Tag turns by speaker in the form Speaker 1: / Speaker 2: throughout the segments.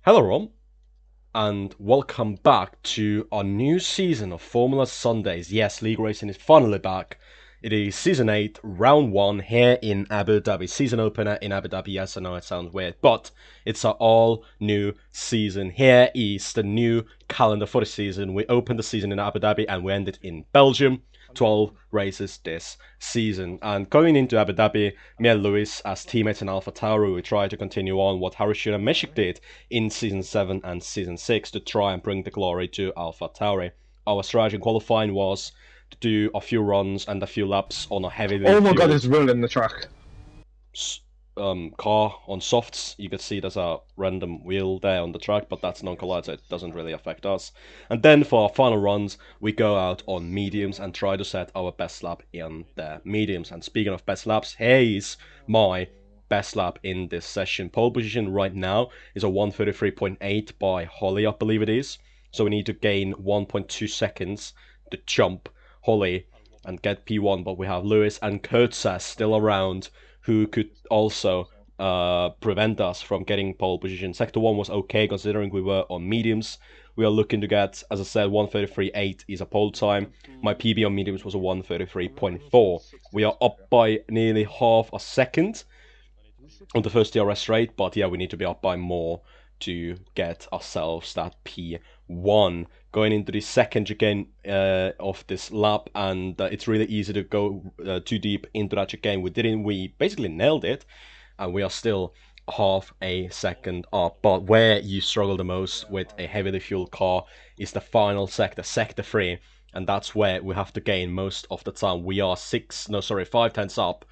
Speaker 1: Hello, Rom, and welcome back to a new season of Formula Sundays. Yes, league racing is finally back. It is season 8, round 1 here in Abu Dhabi. Season opener in Abu Dhabi. Yes, I know it sounds weird, but it's an all new season. Here is the new calendar for the season. We opened the season in Abu Dhabi and we ended in Belgium. 12 races this season. And going into Abu Dhabi, me and Lewis, as teammates in Alpha Tauri, we try to continue on what Harishina and Meshik did in Season 7 and Season 6 to try and bring the glory to Alpha Tauri. Our strategy in qualifying was to do a few runs and a few laps on a heavily
Speaker 2: Oh my god,
Speaker 1: fueled
Speaker 2: it's ruining the track.
Speaker 1: car on softs. You can see there's a random wheel there on the track, but that's non-collider, so it doesn't really affect us. And then for our final runs, we go out on mediums and try to set our best lap in the mediums. And speaking of best laps, here is my best lap in this session. Pole position right now is a 1:33.8 by Holly, I believe it is. So we need to gain 1.2 seconds to jump Holly and get P1, but we have Lewis and Kurtzas still around, who could also prevent us from getting pole position. Sector 1 was okay considering we were on mediums. We are looking to get, as I said, 1:33.8 is a pole time. My PB on mediums was a 1:33.4. We are up by nearly half a second on the first DRS rate, but yeah, we need to be up by more to get ourselves that P1 going into the second chicane of this lap, and it's really easy to go too deep into that chicane. We basically nailed it, and we are still half a second up. But where you struggle the most with a heavily fueled car is the final sector, sector 3, and that's where we have to gain most of the time. We are 5 tenths up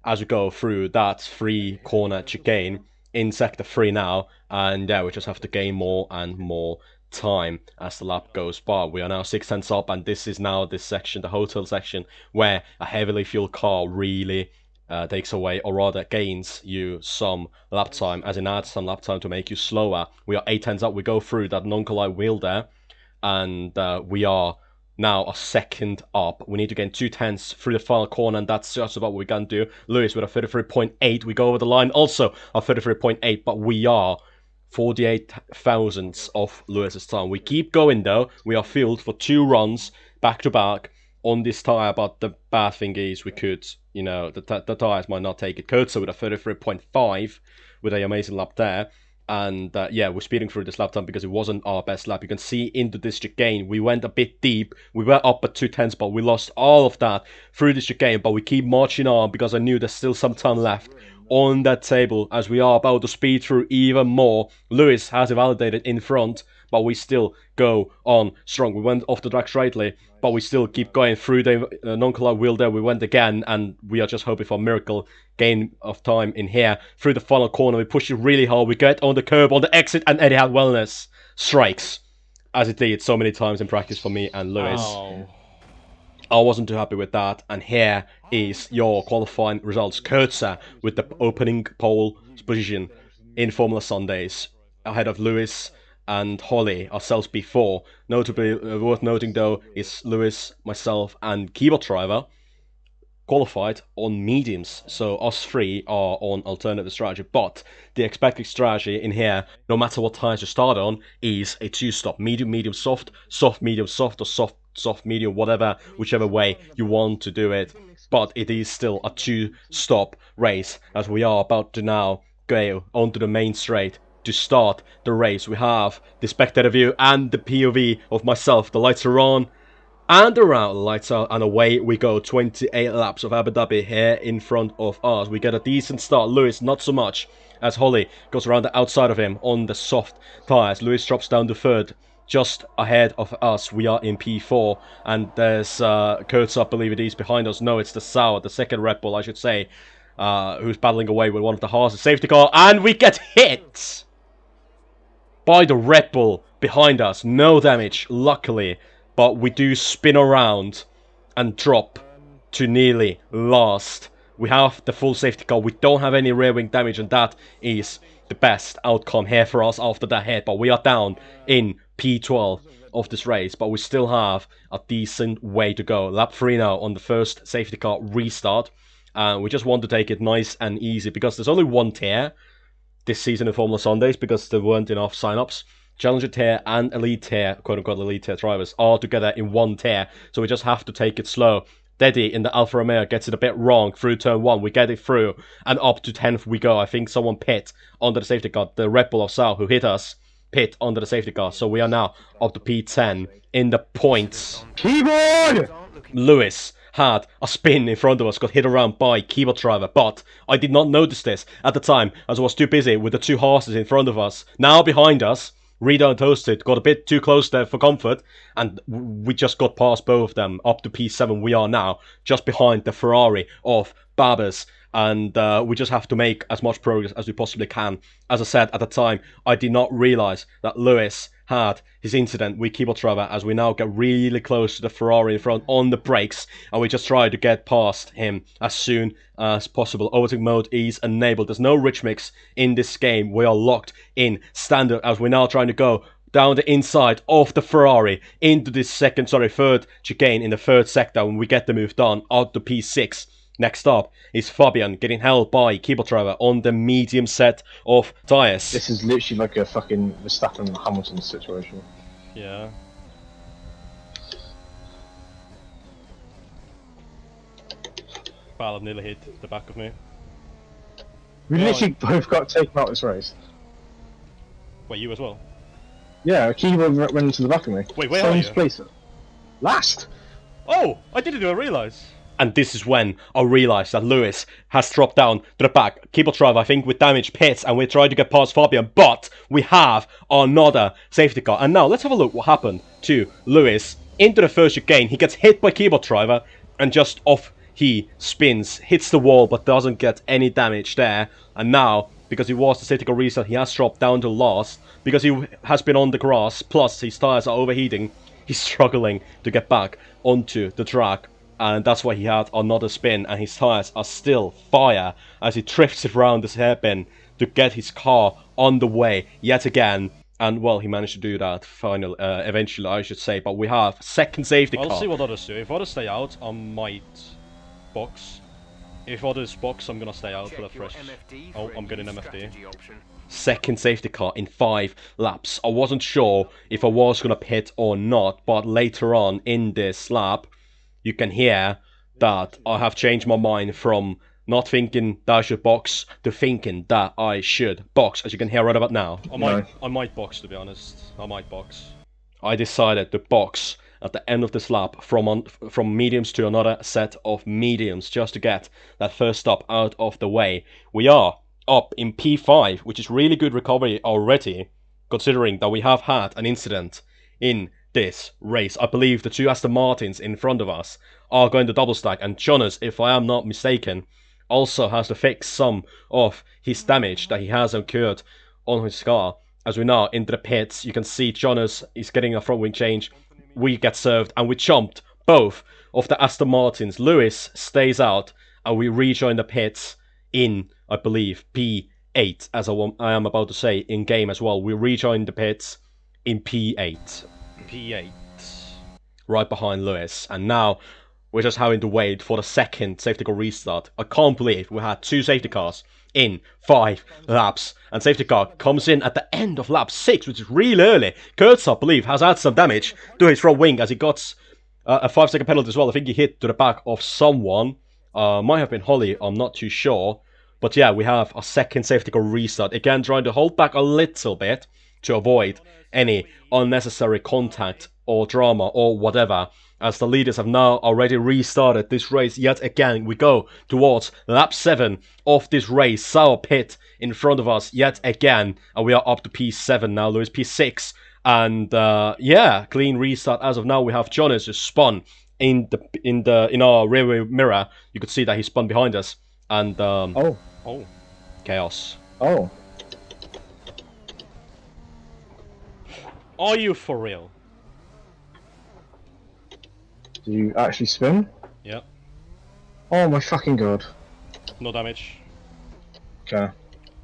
Speaker 1: as we go through that 3-corner chicane in sector 3 now, and yeah, we just have to gain more and more time as the lap goes by. We are now 6 tenths up, and this is now this section, the hotel section, where a heavily fueled car really takes away, or rather gains you some lap time, as in adds some lap time to make you slower. We are 8 tenths up, we go through that non-collide wheel there, and we are now a second up. We need to gain 2 tenths through the final corner, and that's just about what we can do. Lewis with a 33.8. We go over the line, also a 33.8, but we are 48 thousandths of Lewis's time. We keep going though. We are fueled for 2 runs back to back on this tyre, but the bad thing is we could, the tyres might not take it. Kurtzer with a 33.5 with an amazing lap there. And yeah, we're speeding through this lap time because it wasn't our best lap. You can see into this chicane, we went a bit deep. We were up at 2 tenths, but we lost all of that through this chicane. But we keep marching on because I knew there's still some time left on that table as we are about to speed through even more. Lewis has it validated in front, but we still go on strong. We went off the track straightly, but we still keep going through the non-collide wheel there. We went again, and we are just hoping for a miracle gain of time in here. Through the final corner, we push it really hard. We get on the curb, on the exit, and Etihad Wellness strikes, as it did so many times in practice for me and Lewis.
Speaker 2: Oh.
Speaker 1: I wasn't too happy with that, and here is your qualifying results. Kurtzer with the opening pole position in Formula Sundays, ahead of Lewis and Holly, ourselves before. Notably, worth noting though, is Lewis, myself, and keyboard driver qualified on mediums, so us 3 are on alternative strategy, but the expected strategy in here, no matter what tires you start on, is a 2-stop, medium, medium, soft, soft, medium, soft, or soft, soft, medium, whatever, whichever way you want to do it, but it is still a 2-stop race, as we are about to now go onto the main straight to start the race. We have the spectator view and the POV of myself. The lights are on, and around, lights out, and away we go. 28 laps of Abu Dhabi here in front of us. We get a decent start. Lewis, not so much, as Holly goes around the outside of him on the soft tyres. Lewis drops down to 3rd, just ahead of us. We are in P4, and there's Kurtz, I believe it is, behind us. No, it's the Sauer, the second Red Bull, I should say, who's battling away with one of the Haas. Safety car, and we get hit by the Red Bull behind us. No damage, luckily. But we do spin around and drop to nearly last. We have the full safety car. We don't have any rear wing damage, and that is the best outcome here for us after that hit. But we are down in P12 of this race, but we still have a decent way to go. Lap 3 now on the first safety car restart. We just want to take it nice and easy because there's only one tear. this season in Formula Sundays because there weren't enough sign-ups. Challenger tier and elite tier, quote-unquote elite tier drivers, are together in one tier, so we just have to take it slow. Deddy in the Alfa Romeo gets it a bit wrong through turn 1. We get it through, and up to 10th we go. I think someone pit under the safety car. The Red Bull of Sao, who hit us, pit under the safety car. So we are now up to P10 in the points.
Speaker 2: Keyboard!
Speaker 1: Lewis had a spin in front of us, got hit around by keyboard driver, but I did not notice this at the time as I was too busy with the 2 horses in front of us. Now behind us, Rita and Toasted got a bit too close there for comfort, and we just got past both of them up to P7. We are now just behind the Ferrari of Babas, and we just have to make as much progress as we possibly can. As I said at the time, I did not realise that Lewis had his incident with keyboard driver as we now get really close to the Ferrari in front on the brakes, and we just try to get past him as soon as possible. Overtake mode is enabled. There's no rich mix in this game. We are locked in standard as we're now trying to go down the inside of the Ferrari into this third chicane in the third sector when we get the move done out to P6. Next up is Fabian getting held by keyboard driver on the medium set of tyres.
Speaker 2: This is literally like a fucking Verstappen and Hamilton situation.
Speaker 1: Yeah. I've nearly hit the back of me.
Speaker 2: We literally both got taken out this race.
Speaker 1: Wait, you as well?
Speaker 2: Yeah, Keyboard went into the back of me.
Speaker 1: Wait, where are you?
Speaker 2: Place. Last!
Speaker 1: Oh, I didn't even realise. And this is when I realised that Lewis has dropped down to the back. Keyboard driver, I think, with damaged pits, and we're trying to get past Fabian, but we have another safety car. And now, let's have a look what happened to Lewis. Into the first chicane, he gets hit by keyboard driver, and just off he spins, hits the wall, but doesn't get any damage there. And now, because he was the safety car restart, he has dropped down to last. Because he has been on the grass, plus his tyres are overheating, he's struggling to get back onto the track. And that's why he had another spin, and his tyres are still fire as he drifts around this hairpin to get his car on the way yet again. And well, he managed to do that eventually, I should say. But we have second safety car.
Speaker 3: I'll see what others do. If others stay out, I might box. If others box, I'm gonna stay out for the fresh. Oh, I'm getting MFD.
Speaker 1: Second safety car in 5 laps. I wasn't sure if I was gonna pit or not, but later on in this lap, you can hear that I have changed my mind from not thinking that I should box to thinking that I should box, as you can hear right about now.
Speaker 3: I might box, to be honest. I might box.
Speaker 1: I decided to box at the end of this lap from mediums to another set of mediums just to get that first stop out of the way. We are up in P5, which is really good recovery already, considering that we have had an incident in this race. I believe the 2 Aston Martins in front of us are going to double stack, and Jonas, if I am not mistaken, also has to fix some of his damage that he has incurred on his car. As we now into the pits, you can see Jonas is getting a front wing change. We get served, and we jumped both of the Aston Martins. Lewis stays out, and we rejoin the pits in, I believe, P8, as I am about to say, in game as well. We rejoin the pits in P8.
Speaker 3: P8.
Speaker 1: Right behind Lewis, and now we're just having to wait for the second safety car restart. I can't believe we had 2 safety cars in 5 laps, and safety car comes in at the end of lap 6, which is really early. Kurtz, I believe, has had some damage to his front wing as he got a 5-second penalty as well. I think he hit to the back of someone. Might have been Holly, I'm not too sure. But yeah, we have a second safety car restart. Again, trying to hold back a little bit to avoid any unnecessary contact or drama or whatever, as the leaders have now already restarted this race yet again. We go towards lap 7 of this race. Sour Pit in front of us yet again, and we are up to P7 now. Lewis P6, and yeah, clean restart as of now. We have Jonas just spun in our rear mirror. You could see that he spun behind us, and
Speaker 2: oh,
Speaker 1: chaos.
Speaker 2: Oh.
Speaker 3: Are you for real?
Speaker 2: Do you actually spin?
Speaker 3: Yeah.
Speaker 2: Oh my fucking god.
Speaker 3: No damage.
Speaker 2: Okay.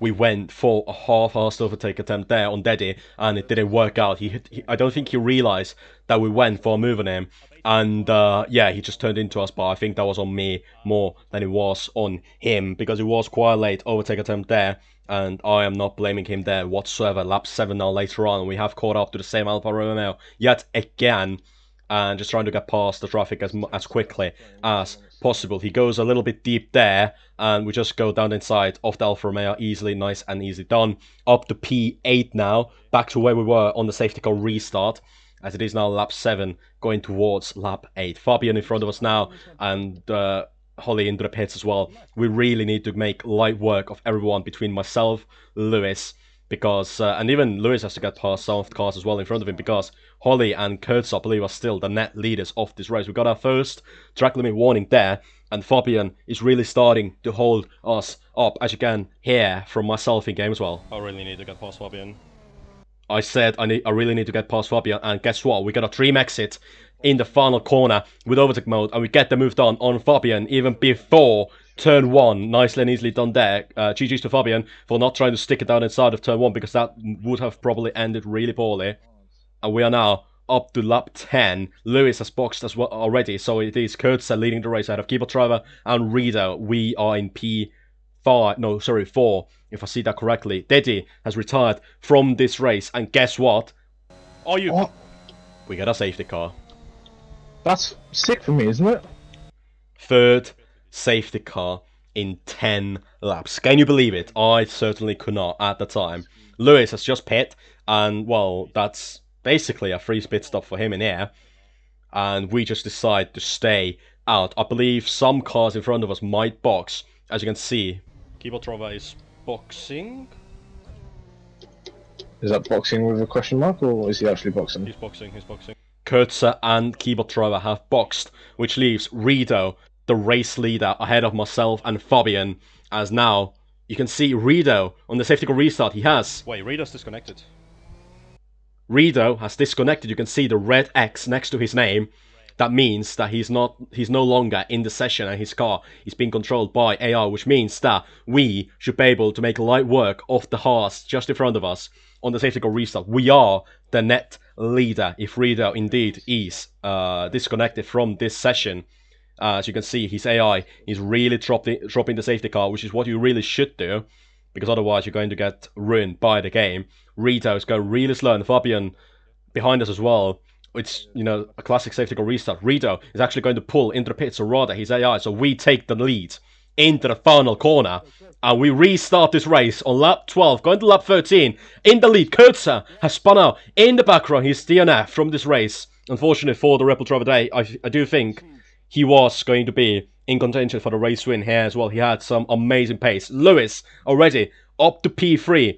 Speaker 1: we went for a half-assed overtake attempt there on Deddy, and it didn't work out. I don't think he realized that we went for a move on him, and yeah, he just turned into us. But I think that was on me more than it was on him, because it was quite a late overtake attempt there, and I am not blaming him there whatsoever. Lap 7 now later on, and we have caught up to the same Alfa Romeo yet again, and just trying to get past the traffic as quickly as possible. He goes a little bit deep there, and we just go down inside of the Alfa Romeo easily, nice and easy done. Up to P8 now, back to where we were on the safety car restart, as it is now lap 7, going towards lap 8. Fabian in front of us now, and Holly into the pits as well. We really need to make light work of everyone between myself, Lewis, because and even Lewis has to get past some of the cars as well in front of him, because Holly and Kurtz, I believe, are still the net leaders of this race. We got our first track limit warning there, and Fabian is really starting to hold us up, as you can hear from myself in game as well.
Speaker 3: I really need to get past Fabian.
Speaker 1: I said I really need to get past Fabian, and guess what? We got a trim exit in the final corner with overtake mode, and we get the move done on Fabian even before turn 1. Nicely and easily done there. GG's to Fabian for not trying to stick it down inside of turn 1, because that would have probably ended really poorly. And we are now up to lap 10. Lewis has boxed as well already, so it is Kurtz leading the race ahead of keyboard driver and Rita. We are in P4, if I see that correctly. Deddy has retired from this race, and guess what?
Speaker 3: Are you?
Speaker 2: What?
Speaker 1: We got a safety car.
Speaker 2: That's sick for me, isn't it?
Speaker 1: Third safety car in 10 laps. Can you believe it? I certainly could not at the time. Lewis has just pit, and well, that's basically a free pit stop for him in air, and we just decide to stay out. I believe some cars in front of us might box, as you can see.
Speaker 3: Keyboard driver is boxing.
Speaker 2: Is that boxing with a question mark, or is he actually boxing?
Speaker 3: He's boxing.
Speaker 1: Kurtzer and keyboard driver have boxed, which leaves Rido, the race leader, ahead of myself and Fabian, as now you can see Rido on the safety car restart. He has...
Speaker 3: Wait, Rido's disconnected.
Speaker 1: Rido has disconnected. You can see the red X next to his name. That means that he's no longer in the session, and his car is being controlled by AI, which means that we should be able to make light work of the Haas just in front of us on the safety car restart. We are the net leader if Rido indeed is disconnected from this session. As you can see, his AI is really dropping the safety car, which is what you really should do, because otherwise you're going to get ruined by the game. Rito is going really slow, and Fabian behind us as well. It's, you know, a classic safety car restart. Rito is actually going to pull into the pits, or rather his AI, so we take the lead into the final corner, and we restart this race on lap 12, going to lap 13. In the lead, Kurtzer has spun out in the background. He's DNF from this race. Unfortunately for the Rebel driver today, I do think he was going to be in contention for the race win here as well. He had some amazing pace. Lewis already up to P3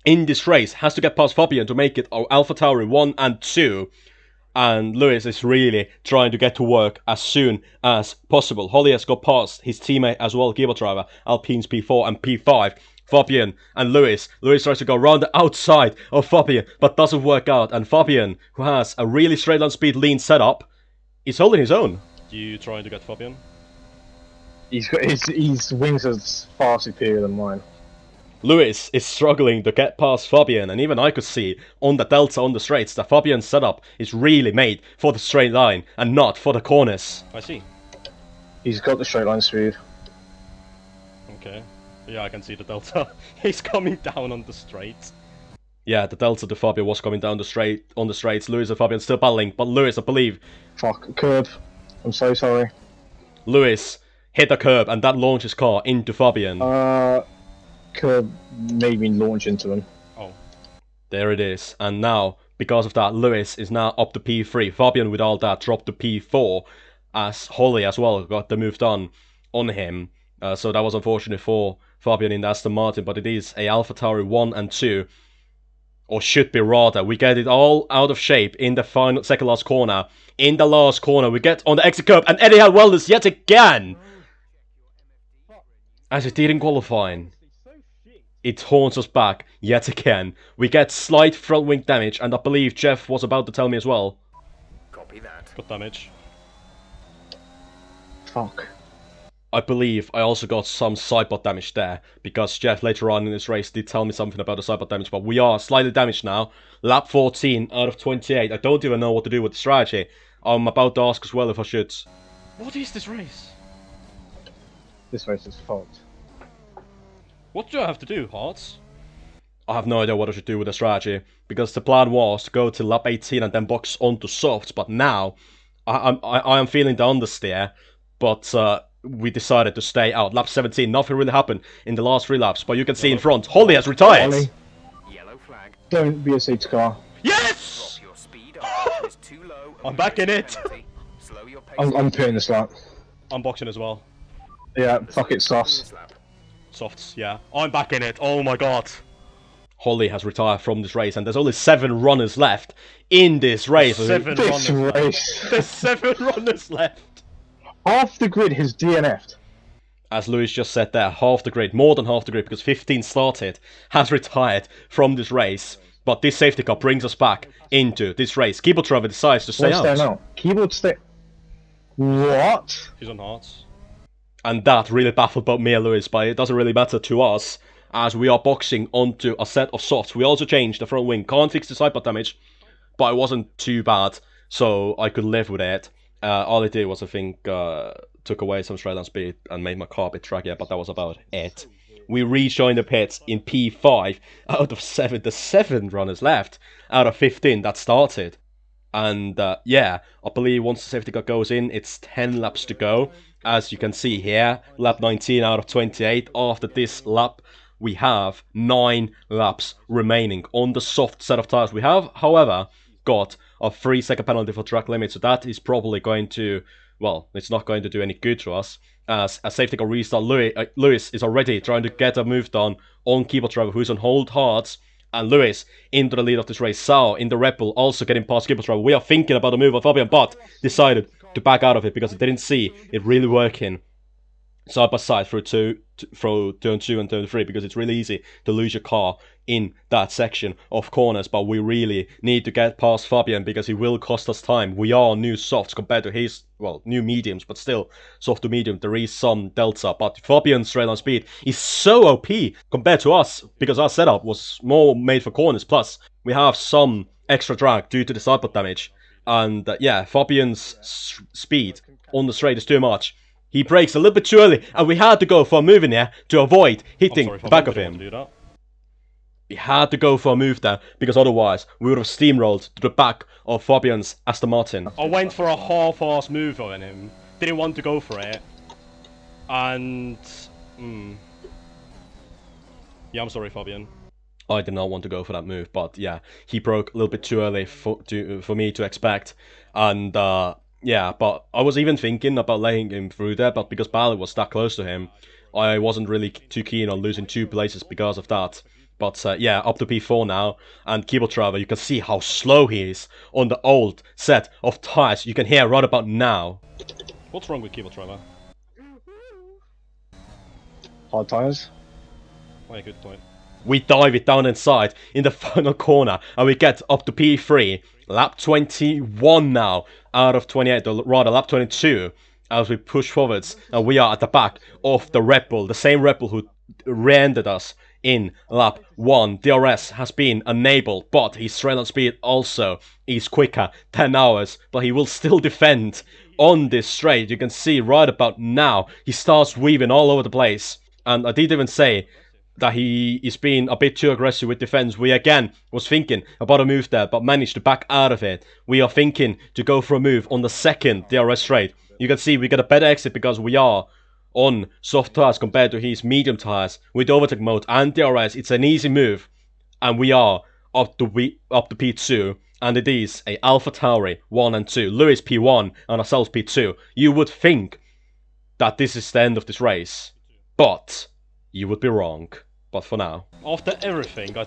Speaker 1: in this race, has to get past Fabian to make it our Alpha Tauri 1 and 2. And Lewis is really trying to get to work as soon as possible. Holly has got past his teammate as well, keyboard driver, Alpine's P4 and P5. Fabian and Lewis. Lewis tries to go around the outside of Fabian, but doesn't work out. And Fabian, who has a really straight line speed lean setup, is holding his own.
Speaker 3: You trying to get Fabian?
Speaker 2: He's got his wings are far superior than mine.
Speaker 1: Lewis is struggling to get past Fabian, and even I could see on the delta on the straights that Fabian's setup is really made for the straight line and not for the corners.
Speaker 3: I see.
Speaker 2: He's got the straight line speed.
Speaker 3: Okay. Yeah, I can see the delta. He's coming down on the straight.
Speaker 1: Yeah, the delta to Fabian was coming down on the straights. Lewis and Fabian still battling, but Lewis, I believe...
Speaker 2: Fuck, curb. I'm so sorry.
Speaker 1: Lewis hit the curb, and that launched his car into Fabian.
Speaker 2: Curb made me launch into him.
Speaker 3: Oh.
Speaker 1: There it is. And now, because of that, Lewis is now up to P3. Fabian, with all that, dropped to P4, as Holly as well got the move done on him. So that was unfortunate for Fabian in the Aston Martin, but it is a Alpha Tauri 1 and 2. Or should be rather. We get it all out of shape in the final, second last corner. In the last corner, we get on the exit curb, and Eddie had wellness yet again! As it did in qualifying. It haunts us back yet again. We get slight front wing damage, and I believe Jeff was about to tell me as well.
Speaker 4: Copy that.
Speaker 3: Got damage.
Speaker 2: Fuck.
Speaker 1: I believe I also got some sidebot damage there, because Jeff later on in this race did tell me something about the sidebot damage, but we are slightly damaged now. Lap 14 out of 28. I don't even know what to do with the strategy. I'm about to ask as well if I should.
Speaker 3: What is this race?
Speaker 2: This race is fucked.
Speaker 3: What do I have to do, Hearts?
Speaker 1: I have no idea what I should do with the strategy, because the plan was to go to lap 18 and then box onto softs, but now I am feeling the understeer, but we decided to stay out. Lap 17, nothing really happened in the last 3 laps, but you can see in front, Holly has retired!
Speaker 2: Ollie,
Speaker 4: Yellow flag.
Speaker 2: don't be a safety car.
Speaker 1: Yes!
Speaker 4: Your speed on is too low.
Speaker 3: I'm back in it.
Speaker 4: Slow your pace.
Speaker 2: I'm putting this lap.
Speaker 3: I'm boxing as well.
Speaker 2: Yeah, fuck it, sauce.
Speaker 3: Softs, yeah. I'm back in it. Oh my god.
Speaker 1: Holly has retired from this race, and there's only 7 runners left in this race.
Speaker 3: 7
Speaker 2: This
Speaker 3: runners left.
Speaker 2: race.
Speaker 3: There's 7 runners left.
Speaker 2: Half the grid has DNF'd.
Speaker 1: As Lewis just said there, half the grid, more than half the grid, because 15 started, has retired from this race. But this safety car brings us back into this race. Keyboard Driver decides to stay
Speaker 2: What's there
Speaker 1: out.
Speaker 2: now? Keyboard stay. What?
Speaker 3: He's on Hearts.
Speaker 1: And that really baffled both me and Lewis, but it doesn't really matter to us, as we are boxing onto a set of softs. We also changed the front wing. Can't fix the sidebot damage, but it wasn't too bad, so I could live with it. All it did was, I think, took away some straight line speed and made my car a bit draggier, but that was about it. We rejoined the pits in P5 out of 7. There's 7 runners left out of 15 that started. And yeah, I believe once the safety car goes in, it's 10 laps to go. As you can see here, lap 19 out of 28. After this lap, we have 9 laps remaining on the soft set of tires. We have, however, got a 3-second penalty for track limit, so that is probably going to, well, it's not going to do any good to us. As a safety car restart, Lewis is already trying to get a move done on Keyboard Driver, who's on hold Hearts, and Lewis into the lead of this race. Sao in the Red Bull also getting past Keyboard Driver. We are thinking about a move on Fabian, but decided to back out of it because it didn't see it really working side by side through turn 2 and turn 3, because it's really easy to lose your car in that section of corners. But we really need to get past Fabian because he will cost us time. We are new softs compared to his, well, new mediums, but still soft to medium. There is some delta, but Fabian's straight line speed is so OP compared to us, because our setup was more made for corners. Plus we have some extra drag due to the sidebot damage, and yeah, Fabian's speed on the straight is too much. He brakes a little bit too early, and we had to go for a move in here to avoid hitting the back of him. We had to go for a move there, because otherwise we would have steamrolled to the back of Fabian's Aston Martin.
Speaker 3: I went for a half-ass move on him. Didn't want to go for it. And... yeah, I'm sorry, Fabian.
Speaker 1: I did not want to go for that move, but yeah, he broke a little bit too early for me to expect. And yeah, but I was even thinking about letting him through there, but because Bali was that close to him, I wasn't really too keen on losing 2 places because of that. But yeah, up to P4 now, and Keyboard Driver, you can see how slow he is on the old set of tires. You can hear right about now.
Speaker 3: What's wrong with Keyboard Driver?
Speaker 2: Hard tires.
Speaker 3: Oh, yeah, good point.
Speaker 1: We dive it down inside in the final corner, and we get up to P3. Lap 21 now out of 28, or rather lap 22, as we push forwards, and we are at the back of the Red Bull, the same Red Bull who rendered us in lap 1. DRS has been enabled, but his straight line speed also is quicker, 10 hours, but he will still defend on this straight. You can see right about now, he starts weaving all over the place, and I did even say that he is being a bit too aggressive with defense. We again was thinking about a move there, but managed to back out of it. We are thinking to go for a move on the second DRS straight. You can see we get a better exit because we are on soft tires compared to his medium tires. With overtake mode and DRS, it's an easy move, and we are up to P2, and it is a Alpha Tauri 1 and 2, Lewis P1 and ourselves P2. You would think that this is the end of this race, but you would be wrong. But for now,
Speaker 3: After everything, I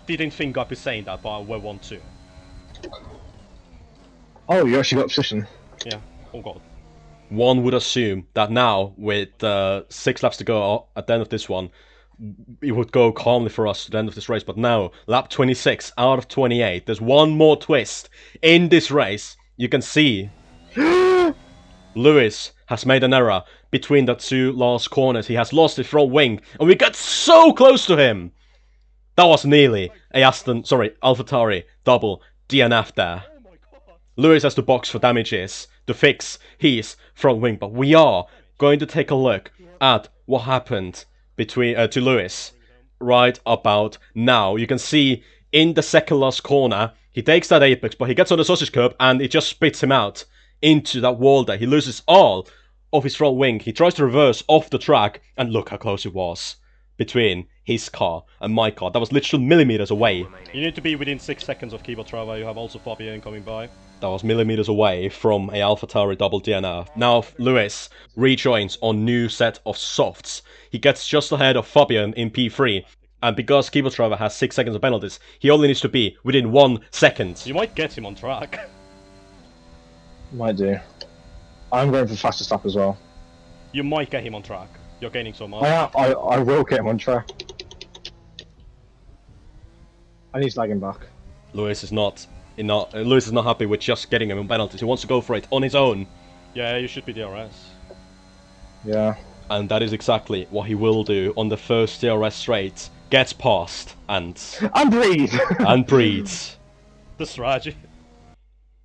Speaker 3: didn't think I'd be saying that, but we're 1-2.
Speaker 2: Oh, you actually got position.
Speaker 3: Yeah. Oh god.
Speaker 1: one would assume that now, with 6 laps to go at the end of this one, it would go calmly for us to the end of this race. But now, lap 26 out of 28, there's one more twist in this race. You can see Lewis has made an error between the two last corners. He has lost his front wing, and we get so close to him. That was nearly a AlphaTauri double DNF there. Lewis has to box for damages to fix his front wing, but we are going to take a look at what happened between to Lewis right about now. You can see in the second last corner, he takes that apex, but he gets on the sausage curb and it just spits him out into that wall there. He loses all of his front wing. He tries to reverse off the track, and look how close it was between his car and my car. That was literally millimeters away.
Speaker 3: You need to be within 6 seconds of Keyboard Trava. You have also Fabian coming by.
Speaker 1: That was millimeters away from a AlphaTauri double DNF. Now Lewis rejoins on new set of softs. He gets just ahead of Fabian in P3. And because Keyboard Trava has 6 seconds of penalties, he only needs to be within 1 second.
Speaker 3: You might get him on track.
Speaker 2: Might do. I'm going for fastest lap as well.
Speaker 3: You might get him on track. You're gaining so much.
Speaker 2: I will get him on track. And he's lagging back.
Speaker 1: Lewis is not happy with just getting him on penalties. He wants to go for it on his own.
Speaker 3: Yeah, you should be DRS.
Speaker 2: Yeah.
Speaker 1: And that is exactly what he will do on the first DRS straight. Gets past and
Speaker 2: breathe!
Speaker 1: and breathes.
Speaker 3: The strategy.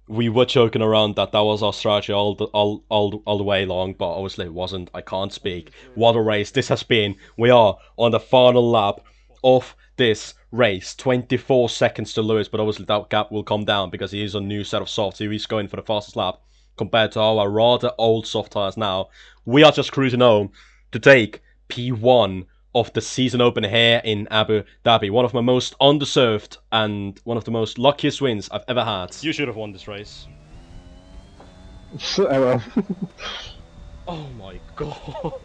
Speaker 1: We were joking around that was our strategy all the way long, but obviously it wasn't. I can't speak. What a race this has been. We are on the final lap of this race. 24 seconds to Lewis, but obviously that gap will come down because he is on a new set of softs. He's going for the fastest lap compared to our rather old soft tires now. We are just cruising home to take P1 of the season opener here in Abu Dhabi. One of my most undeserved and one of the most luckiest wins I've ever had.
Speaker 3: You should have won this race.
Speaker 2: Oh well.
Speaker 3: Oh my god.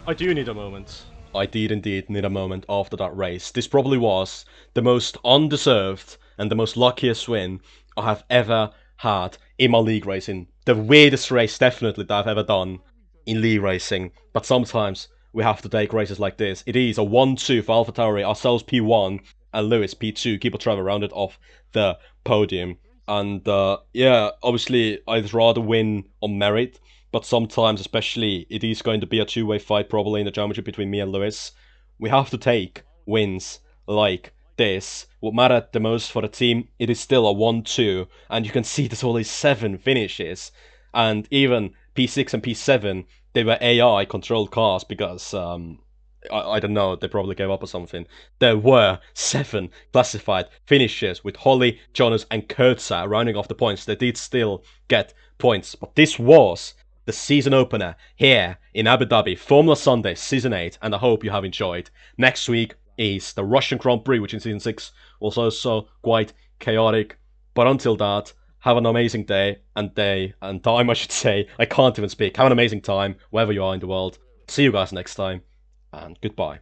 Speaker 3: I do need a moment.
Speaker 1: I did indeed need a moment after that race. This probably was the most undeserved and the most luckiest win I have ever had in my league racing. The weirdest race definitely that I've ever done in league racing. But sometimes we have to take races like this. It is a 1-2 for AlphaTauri, ourselves P1 and Lewis P2. Keyboard Trava rounded off the podium. And yeah, obviously I'd rather win on merit. But sometimes, especially, it is going to be a two-way fight probably in the geometry between me and Lewis. We have to take wins like this. What mattered the most for the team, it is still a 1-2. And you can see there's only 7 finishes. And even P6 and P7, they were AI-controlled cars because, I don't know, they probably gave up or something. There were 7 classified finishes with Holly, Jonas and Kurtza rounding off the points. They did still get points. But this was the season opener here in Abu Dhabi, Formula Sunday Season 8, and I hope you have enjoyed. Next week is the Russian Grand Prix, which in Season 6 was also quite chaotic. But until that, have an amazing day and time, I should say. I can't even speak. Have an amazing time, wherever you are in the world. See you guys next time, and goodbye.